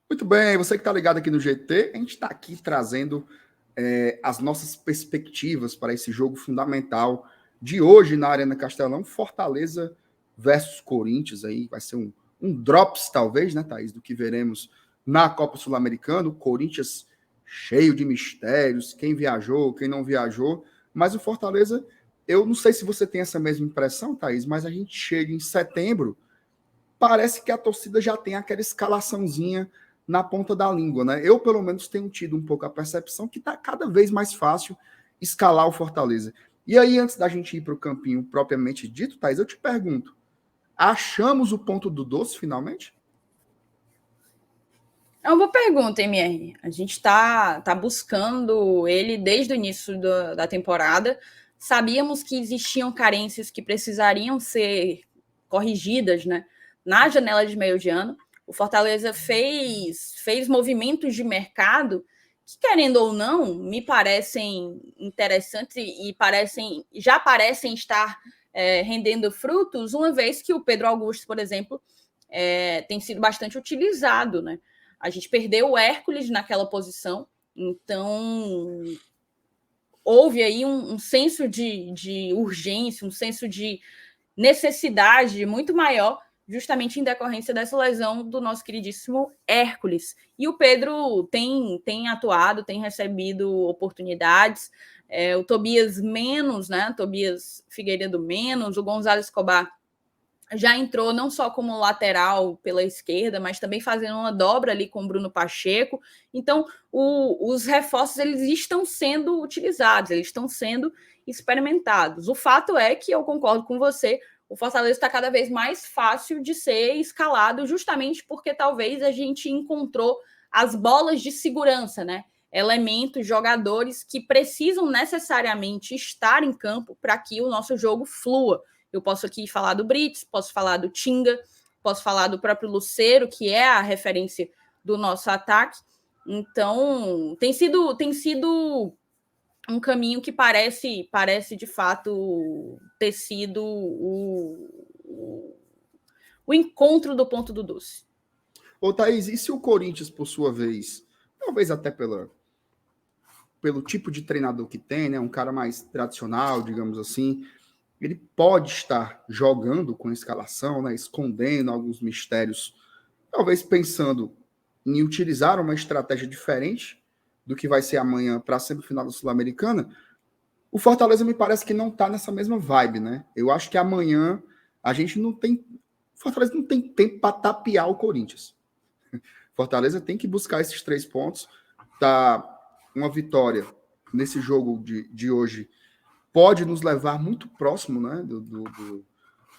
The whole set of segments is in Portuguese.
Muito bem, você que está ligado aqui no GT, a gente está aqui trazendo as nossas perspectivas para esse jogo fundamental de hoje na Arena Castelão, Fortaleza versus Corinthians, aí vai ser um drops talvez, né, Thaís, do que veremos na Copa Sul-Americana, o Corinthians cheio de mistérios, quem viajou, quem não viajou, mas o Fortaleza, eu não sei se você tem essa mesma impressão, Thaís, mas a gente chega em setembro, parece que a torcida já tem aquela escalaçãozinha na ponta da língua, né? Eu, pelo menos, tenho tido um pouco a percepção que está cada vez mais fácil escalar o Fortaleza. E aí, antes da gente ir para o campinho propriamente dito, Thais, eu te pergunto, achamos o ponto do doce, finalmente? É uma boa pergunta, MR. A gente está buscando ele desde o início da temporada. Sabíamos que existiam carências que precisariam ser corrigidas, né? Na janela de meio de ano. O Fortaleza fez movimentos de mercado que, querendo ou não, me parecem interessantes e já parecem estar rendendo frutos, uma vez que o Pedro Augusto, por exemplo, tem sido bastante utilizado, né? A gente perdeu o Hércules naquela posição, então houve aí um senso de urgência, um senso de necessidade muito maior, justamente em decorrência dessa lesão do nosso queridíssimo Hércules. E o Pedro tem atuado, tem recebido oportunidades, o Tobias menos, né? Tobias Figueiredo menos, o Gonzalo Escobar já entrou não só como lateral pela esquerda, mas também fazendo uma dobra ali com o Bruno Pacheco. Então, os reforços eles estão sendo utilizados, eles estão sendo experimentados. O fato é que eu concordo com você, o Fortaleza está cada vez mais fácil de ser escalado, justamente porque talvez a gente encontrou as bolas de segurança, né? Elementos, jogadores que precisam necessariamente estar em campo para que o nosso jogo flua. Eu posso aqui falar do Brits, posso falar do Tinga, posso falar do próprio Lucero, que é a referência do nosso ataque. Então, tem sido um caminho que parece de fato ter sido o encontro do ponto do doce. Ô, Thaís, e se o Corinthians, por sua vez, talvez até pelo tipo de treinador que tem, né, um cara mais tradicional, digamos assim, ele pode estar jogando com a escalação, né, escondendo alguns mistérios, talvez pensando em utilizar uma estratégia diferente do que vai ser amanhã para a semifinal da Sul-Americana. O Fortaleza me parece que não está nessa mesma vibe, né? Eu acho que amanhã a gente não tem. O Fortaleza não tem tempo para tapear o Corinthians. Fortaleza tem que buscar esses 3 pontos. Tá uma vitória nesse jogo de hoje pode nos levar muito próximo, né,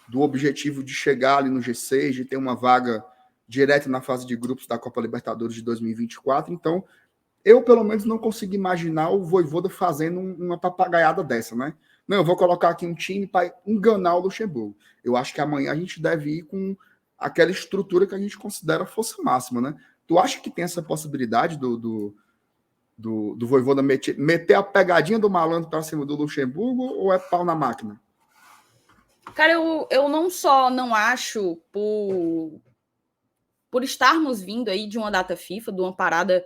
do objetivo de chegar ali no G6, de ter uma vaga direta na fase de grupos da Copa Libertadores de 2024. Então, eu pelo menos não consigo imaginar o Vojvoda fazendo uma papagaiada dessa, né? Não, eu vou colocar aqui um time para enganar o Luxemburgo. Eu acho que amanhã a gente deve ir com aquela estrutura que a gente considera força máxima, né? Tu acha que tem essa possibilidade do Vojvoda meter a pegadinha do malandro para cima do Luxemburgo ou é pau na máquina? Cara, eu não só não acho por estarmos vindo aí de uma data FIFA, de uma parada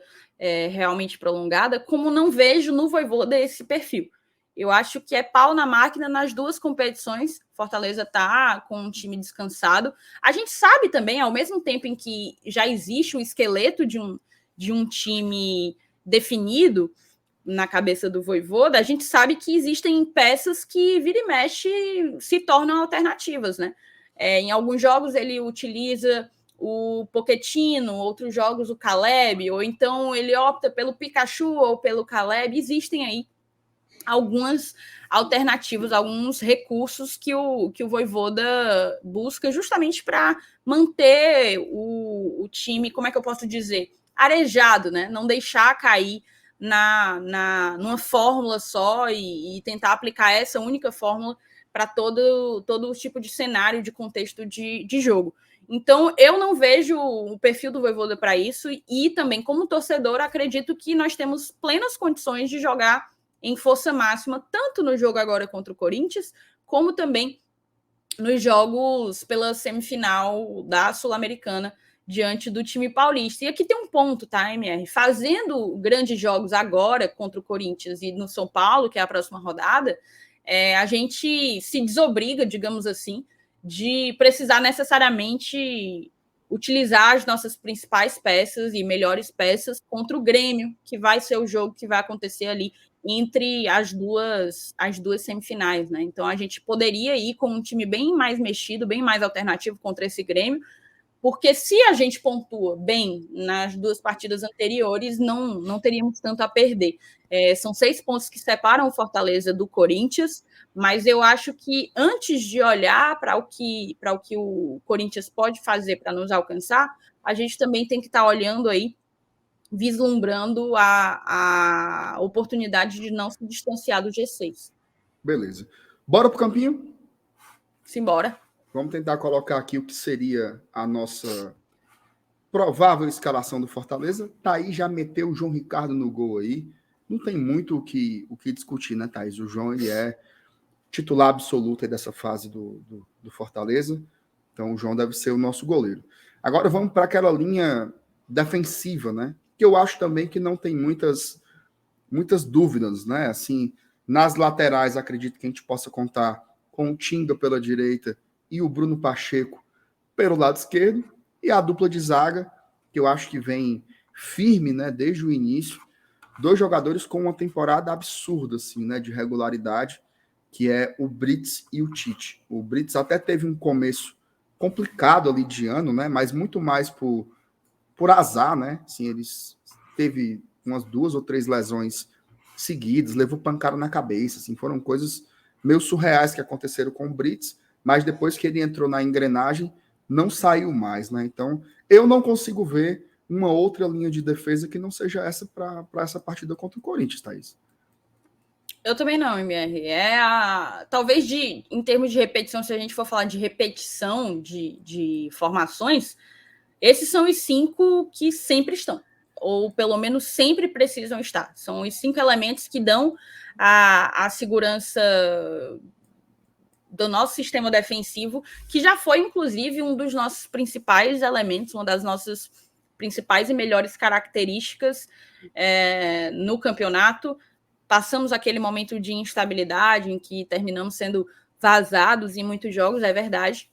realmente prolongada, como não vejo no Vojvoda esse perfil. Eu acho que é pau na máquina nas duas competições. Fortaleza está com um time descansado. A gente sabe também, ao mesmo tempo em que já existe um esqueleto de um time definido na cabeça do Vojvoda, a gente sabe que existem peças que vira e mexe se tornam alternativas, né? Em alguns jogos ele utiliza o Pochettino, outros jogos o Caleb, ou então ele opta pelo Pikachu ou pelo Caleb. Existem aí algumas alternativas, alguns recursos que o Vojvoda busca justamente para manter o time, como é que eu posso dizer, arejado, né? Não deixar cair numa fórmula só e tentar aplicar essa única fórmula para todo tipo de cenário, de contexto de jogo. Então, eu não vejo o perfil do Vojvoda para isso e também, como torcedor, acredito que nós temos plenas condições de jogar em força máxima, tanto no jogo agora contra o Corinthians, como também nos jogos pela semifinal da Sul-Americana diante do time paulista. E aqui tem um ponto, tá, MR? Fazendo grandes jogos agora contra o Corinthians e no São Paulo, que é a próxima rodada, a gente se desobriga, digamos assim, de precisar necessariamente utilizar as nossas principais peças e melhores peças contra o Grêmio, que vai ser o jogo que vai acontecer ali entre as duas semifinais, né? Então a gente poderia ir com um time bem mais mexido, bem mais alternativo contra esse Grêmio, porque se a gente pontua bem nas 2 partidas anteriores, não teríamos tanto a perder. São 6 pontos que separam o Fortaleza do Corinthians, mas eu acho que antes de olhar para o que o Corinthians pode fazer para nos alcançar, a gente também tem que estar olhando aí, vislumbrando a oportunidade de não se distanciar do G6. Beleza. Bora pro campinho? Simbora. Vamos tentar colocar aqui o que seria a nossa provável escalação do Fortaleza. Thaís já meteu o João Ricardo no gol aí. Não tem muito o que discutir, né, Thaís? O João, ele é titular absoluto aí dessa fase do Fortaleza. Então, o João deve ser o nosso goleiro. Agora vamos para aquela linha defensiva, né? Que eu acho também que não tem muitas dúvidas, né? Assim, nas laterais, acredito que a gente possa contar com o Tinga pela direita e o Bruno Pacheco pelo lado esquerdo, e a dupla de zaga, que eu acho que vem firme, né, desde o início. 2 jogadores com uma temporada absurda, assim, né, de regularidade, que é o Brits e o Tite. O Brits até teve um começo complicado ali de ano, né, mas muito mais por azar, né, assim, eles teve umas 2 ou 3 lesões seguidas, levou pancada na cabeça, assim, foram coisas meio surreais que aconteceram com o Brits, mas depois que ele entrou na engrenagem, não saiu mais, né? Então, eu não consigo ver uma outra linha de defesa que não seja essa para essa partida contra o Corinthians, Thaís. Eu também não, MR. Talvez em termos de repetição, se a gente for falar de repetição de formações, esses são os 5 que sempre estão, ou pelo menos sempre precisam estar. São os 5 elementos que dão a segurança do nosso sistema defensivo, que já foi, inclusive, um dos nossos principais elementos, uma das nossas principais e melhores características no campeonato. Passamos aquele momento de instabilidade em que terminamos sendo vazados em muitos jogos, é verdade.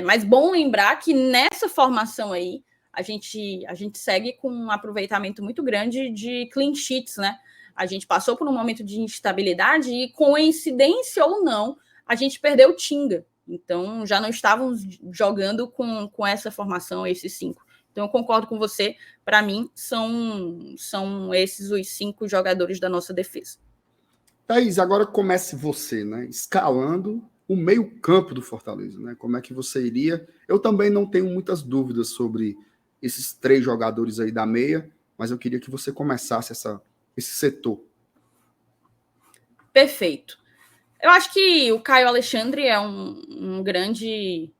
Mas bom lembrar que nessa formação aí, a gente segue com um aproveitamento muito grande de clean sheets, né? A gente passou por um momento de instabilidade e, coincidência ou não, a gente perdeu o Tinga. Então, já não estávamos jogando com essa formação, esses 5. Então, eu concordo com você. Para mim, são esses os 5 jogadores da nossa defesa. Thaís, agora comece você, né? Escalando o meio-campo do Fortaleza, né? Como é que você iria? Eu também não tenho muitas dúvidas sobre esses 3 jogadores aí da meia, mas eu queria que você começasse esse setor. Perfeito. Eu acho que o Caio Alexandre é uma grande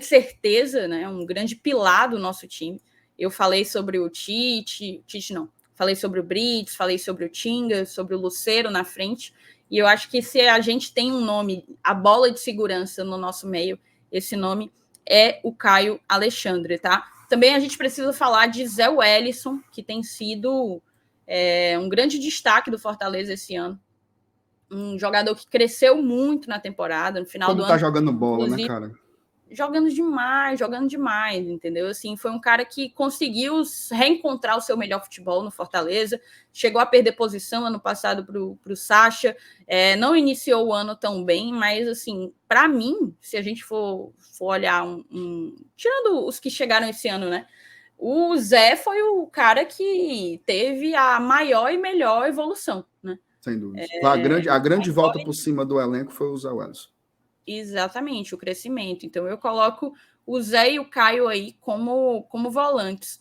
certeza, né? Um grande pilar do nosso time. Eu falei sobre o Tite não. Falei sobre o Brits, falei sobre o Tinga, sobre o Lucero na frente. E eu acho que se a gente tem um nome, a bola de segurança no nosso meio, esse nome é o Caio Alexandre, tá? Também a gente precisa falar de Zé Wellison, que tem sido um grande destaque do Fortaleza esse ano. Um jogador que cresceu muito na temporada, no final do ano. Como tá jogando bola, né, cara? Jogando demais, entendeu? Assim, foi um cara que conseguiu reencontrar o seu melhor futebol no Fortaleza, chegou a perder posição ano passado pro Sacha, não iniciou o ano tão bem, mas, assim, para mim, se a gente for olhar tirando os que chegaram esse ano, né? O Zé foi o cara que teve a maior e melhor evolução, né? Sem dúvida. A grande volta por cima do elenco foi o Zé Wellison. Exatamente, o crescimento. Então, eu coloco o Zé e o Caio aí como volantes.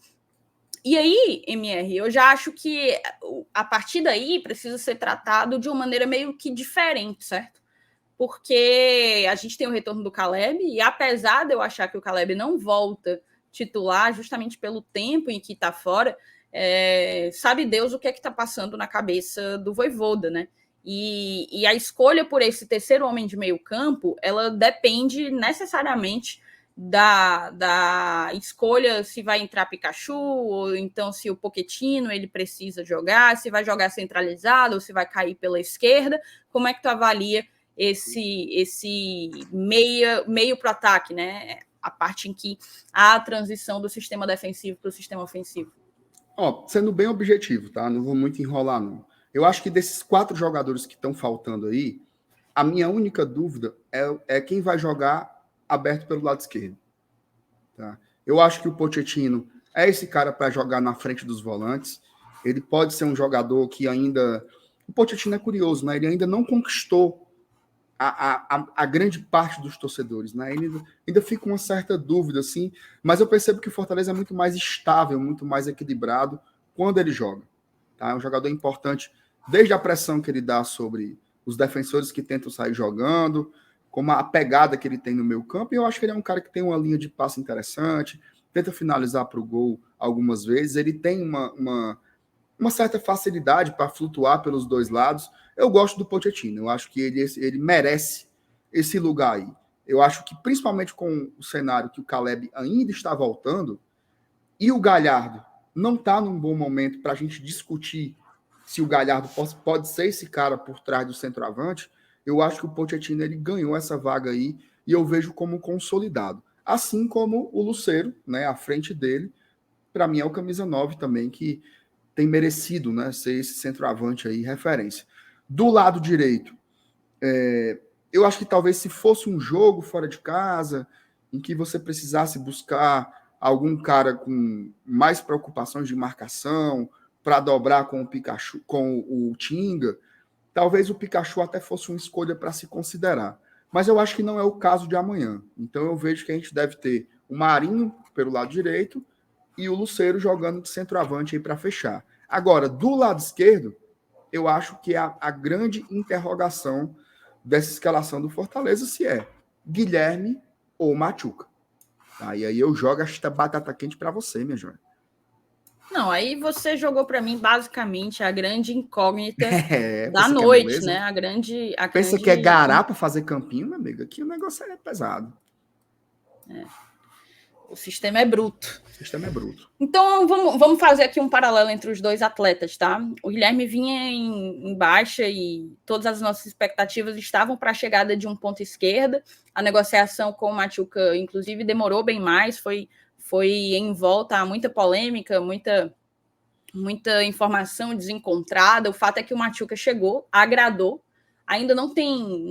E aí, MR, eu já acho que a partir daí precisa ser tratado de uma maneira meio que diferente, certo? Porque a gente tem o retorno do Caleb, e apesar de eu achar que o Caleb não volta titular justamente pelo tempo em que está fora, sabe Deus o que é que está passando na cabeça do Vojvoda, né? E a escolha por esse terceiro homem de meio campo, ela depende necessariamente da escolha se vai entrar Pikachu, ou então se o Pochettino ele precisa jogar, se vai jogar centralizado, ou se vai cair pela esquerda. Como é que tu avalia esse meio para o ataque, né? A parte em que há a transição do sistema defensivo para o sistema ofensivo. Sendo bem objetivo, tá? Não vou muito enrolar, não. Eu acho que desses 4 jogadores que estão faltando aí, a minha única dúvida é quem vai jogar aberto pelo lado esquerdo. Tá? Eu acho que o Pochettino é esse cara para jogar na frente dos volantes. Ele pode ser um jogador que ainda... O Pochettino é curioso, né? Ele ainda não conquistou a grande parte dos torcedores, né? Ele ainda fica uma certa dúvida, assim, mas eu percebo que o Fortaleza é muito mais estável, muito mais equilibrado quando ele joga. Tá? É um jogador importante, desde a pressão que ele dá sobre os defensores que tentam sair jogando, como a pegada que ele tem no meio campo, e eu acho que ele é um cara que tem uma linha de passe interessante, tenta finalizar para o gol algumas vezes, ele tem uma certa facilidade para flutuar pelos dois lados. Eu gosto do Pochettino, eu acho que ele merece esse lugar aí. Eu acho que, principalmente com o cenário que o Caleb ainda está voltando, e o Galhardo não está num bom momento para a gente discutir se o Galhardo pode ser esse cara por trás do centroavante, eu acho que o Pochettino ele ganhou essa vaga aí e eu vejo como consolidado. Assim como o Lucero, né, à frente dele, para mim é o camisa 9 também, que tem merecido, né, ser esse centroavante aí, referência. Do lado direito, eu acho que talvez se fosse um jogo fora de casa, em que você precisasse buscar algum cara com mais preocupações de marcação, para dobrar com o Pikachu, com o Tinga, talvez o Pikachu até fosse uma escolha para se considerar. Mas eu acho que não é o caso de amanhã. Então eu vejo que a gente deve ter o Marinho pelo lado direito e o Lucero jogando de centroavante aí para fechar. Agora, do lado esquerdo, eu acho que a grande interrogação dessa escalação do Fortaleza se é Guilherme ou Machuca. Tá? E aí eu jogo esta batata quente para você, minha Joia. Não, aí você jogou para mim basicamente a grande incógnita da você noite, né? Pensa que é gará para fazer campinho, meu amigo? Aqui o negócio é pesado. O sistema é bruto. O sistema é bruto. Então, vamos fazer aqui um paralelo entre os dois atletas, tá? O Guilherme vinha em baixa e todas as nossas expectativas estavam para a chegada de um ponto esquerda. A negociação com o Machuca, inclusive, demorou bem mais, foi em volta a muita polêmica, muita informação desencontrada. O fato é que o Machuca chegou, agradou, ainda não tem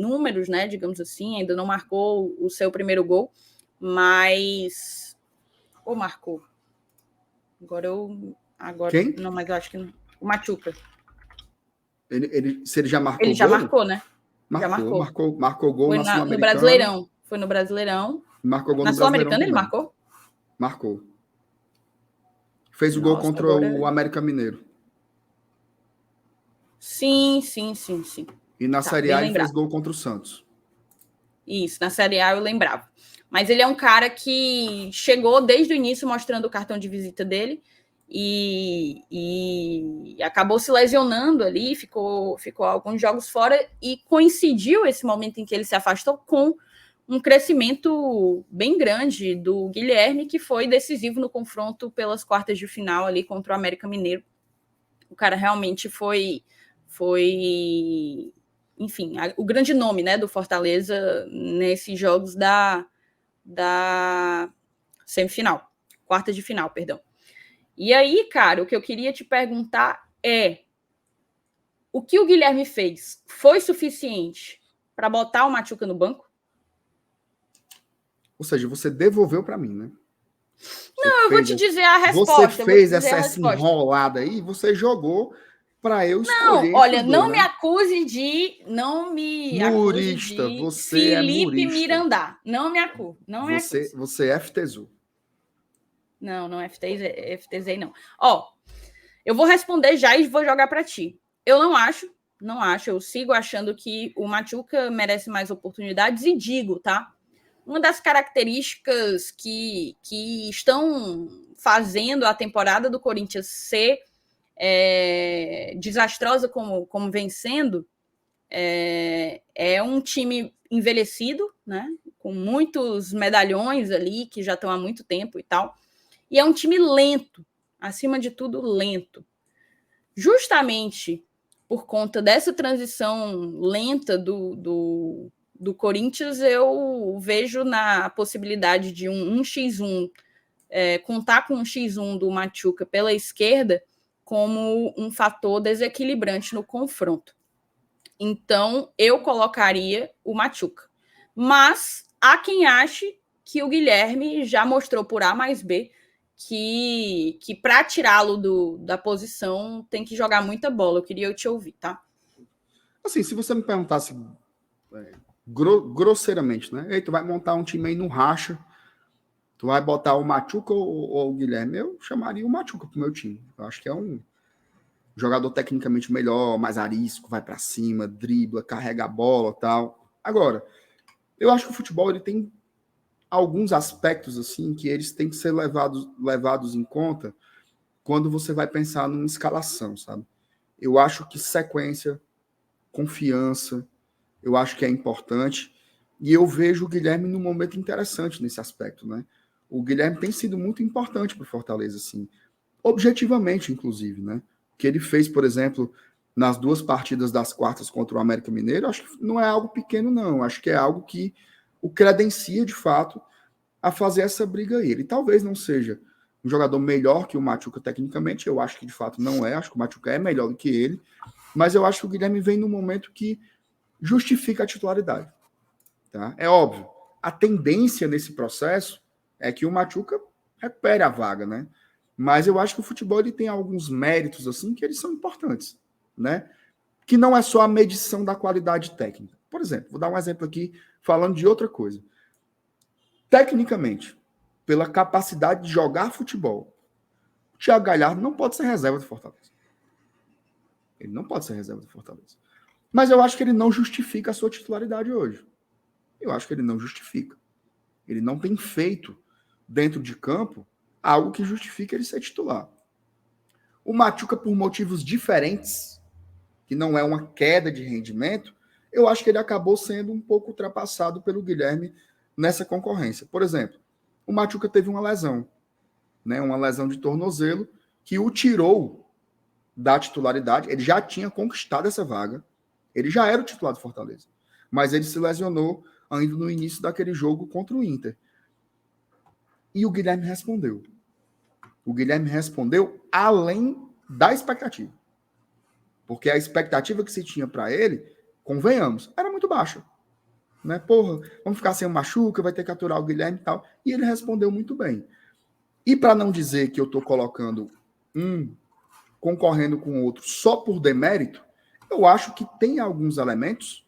números, né, digamos assim, ainda não marcou o seu primeiro gol, mas... Ou marcou? Agora Quem? não, mas eu acho que não. O Machuca. Se ele já marcou ele já gol? Marcou, né? Marcou gol Foi na Sul-Americana. no Brasileirão. Foi no Brasileirão. Marcou gol na no Brasileirão Sul-Americana ele também. marcou? Marcou. Fez o gol contra o América Mineiro. Sim. E na Série A ele fez gol contra o Santos. Isso, na Série A eu lembrava. Mas ele é um cara que chegou desde o início mostrando o cartão de visita dele e acabou se lesionando ali, ficou alguns jogos fora e coincidiu esse momento em que ele se afastou com um crescimento bem grande do Guilherme, que foi decisivo no confronto pelas quartas de final ali contra o América Mineiro. O cara realmente foi enfim, o grande nome, né, do Fortaleza nesses jogos da semifinal, quarta de final, perdão. E aí, cara, o que eu queria te perguntar é: o que o Guilherme fez foi suficiente para botar o Machuca no banco? Ou seja, você devolveu para mim, né? Não, eu vou te dizer a resposta. Você fez essa enrolada aí, você jogou para eu escolher. Não, olha, não me acuse de... Não me murista, acuse de você Felipe é Miranda. Não me acuse. Não me acuse. Você é FTZU. Não é FTZ, não. Ó, eu vou responder já e vou jogar para ti. Eu não acho. Eu sigo achando que o Machuca merece mais oportunidades e digo, tá? Uma das características que estão fazendo a temporada do Corinthians ser desastrosa como vem sendo é um time envelhecido, né? com muitos medalhões ali, que já estão há muito tempo e tal. E é um time lento, acima de tudo, lento. Justamente por conta dessa transição lenta do Corinthians, eu vejo na possibilidade de um 1x1, contar com um X1 do Machuca pela esquerda como um fator desequilibrante no confronto. Então, eu colocaria o Machuca. Mas há quem ache que o Guilherme já mostrou por A mais B que para tirá-lo da posição tem que jogar muita bola. Eu queria te ouvir, tá? Assim, se você me perguntasse grosseiramente, né? Ei, tu vai montar um time aí no racha, tu vai botar o Machuca ou o Guilherme? Eu chamaria o Machuca pro meu time. Eu acho que é um jogador tecnicamente melhor, mais arisco, vai para cima, dribla, carrega a bola e tal. Agora, eu acho que o futebol ele tem alguns aspectos assim que eles têm que ser levados em conta quando você vai pensar numa escalação, sabe? Eu acho que sequência, confiança, eu acho que é importante. E eu vejo o Guilherme num momento interessante nesse aspecto, né? O Guilherme tem sido muito importante para o Fortaleza, assim, objetivamente, inclusive, né? O que ele fez, por exemplo, nas 2 partidas das quartas contra o América Mineiro, acho que não é algo pequeno, não. Acho que é algo que o credencia, de fato, a fazer essa briga aí. Ele talvez não seja um jogador melhor que o Machuca tecnicamente, eu acho que de fato não é, acho que o Machuca é melhor do que ele, mas eu acho que o Guilherme vem num momento que justifica a titularidade. Tá? É óbvio, a tendência nesse processo é que o Machuca recupere a vaga, né? Mas eu acho que o futebol ele tem alguns méritos assim que eles são importantes, né? Que não é só a medição da qualidade técnica. Por exemplo, vou dar um exemplo aqui falando de outra coisa. Tecnicamente, pela capacidade de jogar futebol, o Thiago Galhardo não pode ser reserva do Fortaleza. Ele não pode ser reserva do Fortaleza. Mas eu acho que ele não justifica a sua titularidade hoje. Eu acho que ele não justifica. Ele não tem feito dentro de campo algo que justifique ele ser titular. O Machuca, por motivos diferentes, que não é uma queda de rendimento, eu acho que ele acabou sendo um pouco ultrapassado pelo Guilherme nessa concorrência. Por exemplo, o Machuca teve uma lesão, né, uma lesão de tornozelo, que o tirou da titularidade. Ele já tinha conquistado essa vaga, ele já era o titular do Fortaleza, mas ele se lesionou ainda no início daquele jogo contra o Inter. E o Guilherme respondeu. O Guilherme respondeu além da expectativa. Porque a expectativa que se tinha para ele, convenhamos, era muito baixa. Né? Porra, vamos ficar sem o Machuca, vai ter que aturar o Guilherme e tal. E ele respondeu muito bem. E para não dizer que eu estou colocando um concorrendo com o outro só por demérito, eu acho que tem alguns elementos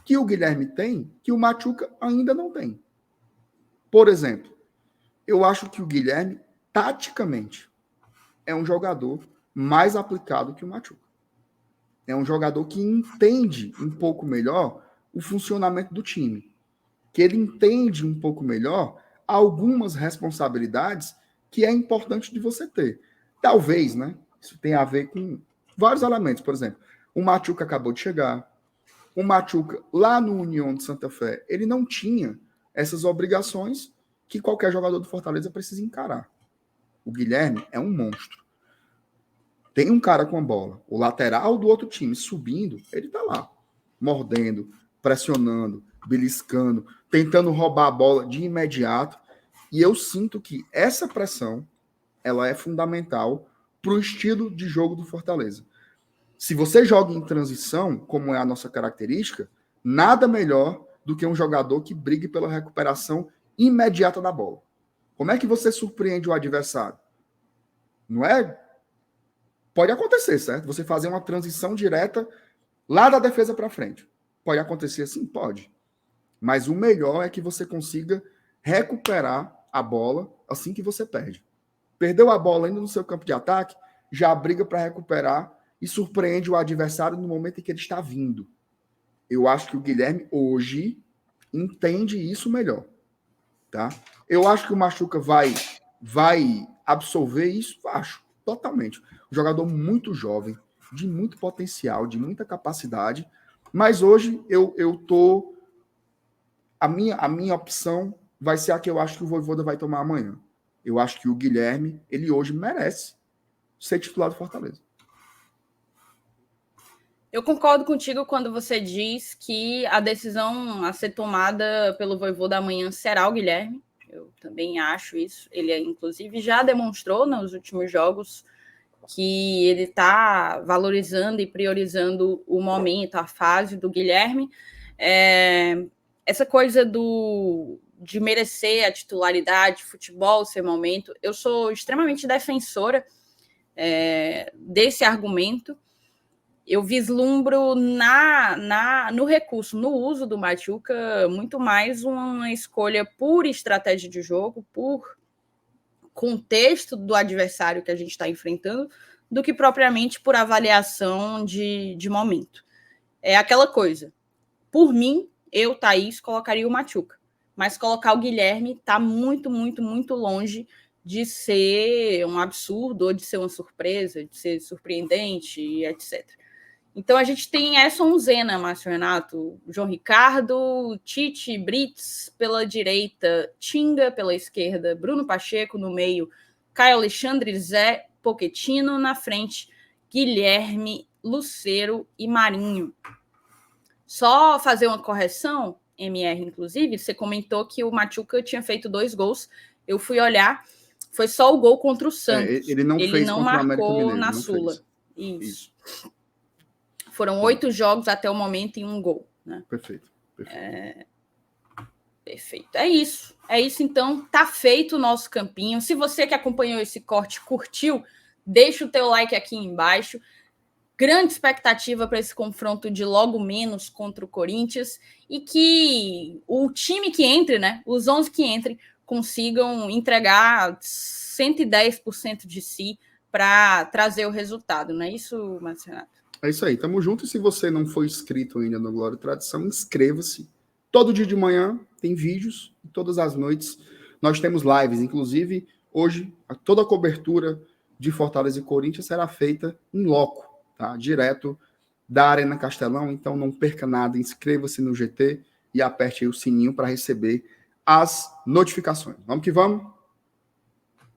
que o Guilherme tem que o Machuca ainda não tem. Por exemplo, eu acho que o Guilherme, taticamente, é um jogador mais aplicado que o Machuca. É um jogador que entende um pouco melhor o funcionamento do time. Que ele entende um pouco melhor algumas responsabilidades que é importante de você ter. Talvez, né? Isso tem a ver com vários elementos. Por exemplo, o Machuca acabou de chegar. O Machuca, lá no União de Santa Fé, ele não tinha essas obrigações que qualquer jogador do Fortaleza precisa encarar. O Guilherme é um monstro. Tem um cara com a bola, o lateral do outro time subindo, ele tá lá, mordendo, pressionando, beliscando, tentando roubar a bola de imediato. E eu sinto que essa pressão, ela é fundamental para o estilo de jogo do Fortaleza. Se você joga em transição, como é a nossa característica, nada melhor do que um jogador que brigue pela recuperação imediata da bola. Como é que você surpreende o adversário? Não é? Pode acontecer, certo? Você fazer uma transição direta lá da defesa para frente. Pode acontecer assim? Pode. Mas o melhor é que você consiga recuperar a bola assim que você perde. Perdeu a bola ainda no seu campo de ataque, já briga para recuperar e surpreende o adversário no momento em que ele está vindo. Eu acho que o Guilherme hoje entende isso melhor, tá? Eu acho que o Machuca vai absorver isso, acho, totalmente. Um jogador muito jovem, de muito potencial, de muita capacidade, mas hoje eu tô a minha opção vai ser a que eu acho que o Vojvoda vai tomar amanhã. Eu acho que o Guilherme, ele hoje merece ser titular do Fortaleza. Eu concordo contigo quando você diz que a decisão a ser tomada pelo Vojvoda amanhã será o Guilherme. Eu também acho isso. Ele, inclusive, já demonstrou nos últimos jogos que ele está valorizando e priorizando o momento, a fase do Guilherme. Essa coisa de merecer a titularidade, futebol, seu momento, eu sou extremamente defensora desse argumento. Eu vislumbro no recurso, no uso do Machuca, muito mais uma escolha por estratégia de jogo, por contexto do adversário que a gente está enfrentando, do que propriamente por avaliação de momento. É aquela coisa. Por mim, eu, Thaís, colocaria o Machuca. Mas colocar o Guilherme está muito, muito, muito longe de ser um absurdo, ou de ser uma surpresa, de ser surpreendente, etc. Então a gente tem essa onzena, Márcio Renato, João Ricardo, Tite, Brits pela direita, Tinga pela esquerda, Bruno Pacheco no meio, Caio Alexandre, Zé, Pochettino na frente, Guilherme, Lucero e Marinho. Só fazer uma correção, MR, inclusive, você comentou que o Machuca tinha feito 2 gols. Eu fui olhar, foi só o gol contra o Santos. Ele não marcou na Sula. Isso. Foram 8 jogos até o momento em 1 gol. Né? Perfeito. Perfeito. É isso, então. Tá feito o nosso campinho. Se você que acompanhou esse corte curtiu, deixa o teu like aqui embaixo. Grande expectativa para esse confronto de logo menos contra o Corinthians e que o time que entre, né, os 11 que entrem, consigam entregar 110% de si para trazer o resultado. Não é isso, Márcio Renato? É isso aí, tamo junto. E se você não for inscrito ainda no Glória e Tradição, inscreva-se. Todo dia de manhã tem vídeos e todas as noites nós temos lives. Inclusive, hoje, toda a cobertura de Fortaleza e Corinthians será feita em loco, tá? Direto da Arena Castelão. Então não perca nada, inscreva-se no GT e aperte aí o sininho para receber as notificações. Vamos que vamos?